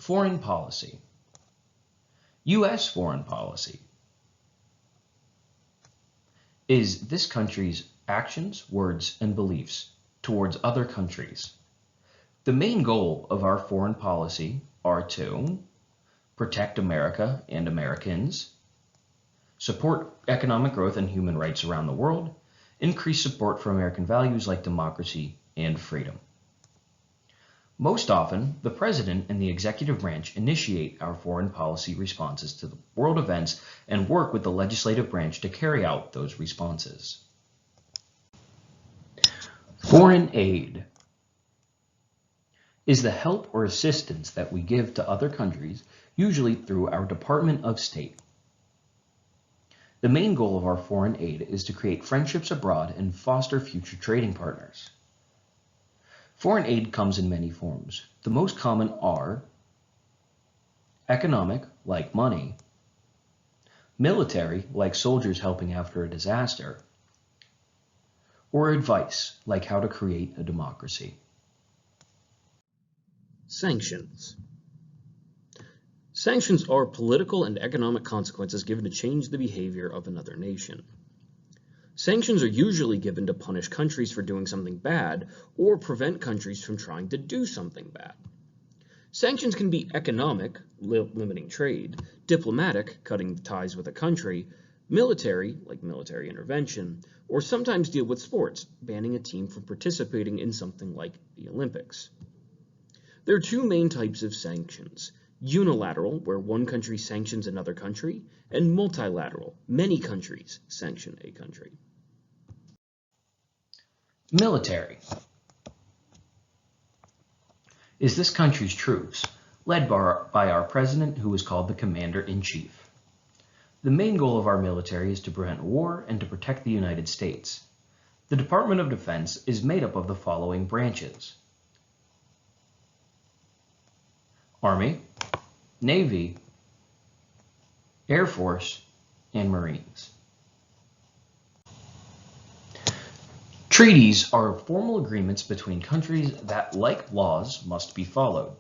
Foreign policy. U.S. foreign policy is this country's actions, words, and beliefs towards other countries. The main goal of our foreign policy are to protect America and Americans, support economic growth and human rights around the world, increase support for American values like democracy and freedom. Most often, the President and the executive branch initiate our foreign policy responses to the world events and work with the legislative branch to carry out those responses. Foreign aid is the help or assistance that we give to other countries, usually through our Department of State. The main goal of our foreign aid is to create friendships abroad and foster future trading partners. Foreign aid comes in many forms. The most common are economic, like money, military, like soldiers helping after a disaster, or advice, like how to create a democracy. Sanctions. Sanctions are political and economic consequences given to change the behavior of another nation. Sanctions are usually given to punish countries for doing something bad or prevent countries from trying to do something bad. Sanctions can be economic, limiting trade, diplomatic, cutting ties with a country, military, like military intervention, or sometimes deal with sports, banning a team from participating in something like the Olympics. There are two main types of sanctions: unilateral, where one country sanctions another country, and multilateral, many countries sanction a country. Military is this country's troops, led by our president, who is called the Commander-in-Chief. The main goal of our military is to prevent war and to protect the United States. The Department of Defense is made up of the following branches: Army, Navy, Air Force, and Marines. Treaties are formal agreements between countries that, like laws, must be followed.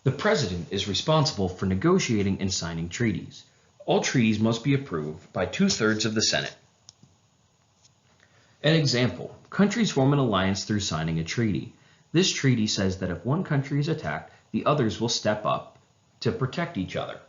The President is responsible for negotiating and signing treaties. All treaties must be approved by 2/3 of the Senate. An example: countries form an alliance through signing a treaty. This treaty says that if one country is attacked, the others will step up to protect each other.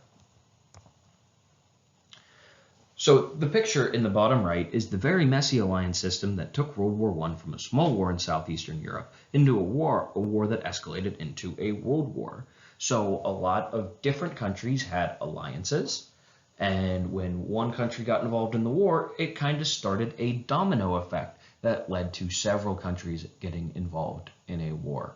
So the picture in the bottom right is the very messy alliance system that took World War I from a small war in southeastern Europe into a war that escalated into a world war. So a lot of different countries had alliances, and when one country got involved in the war, it kind of started a domino effect that led to several countries getting involved in a war.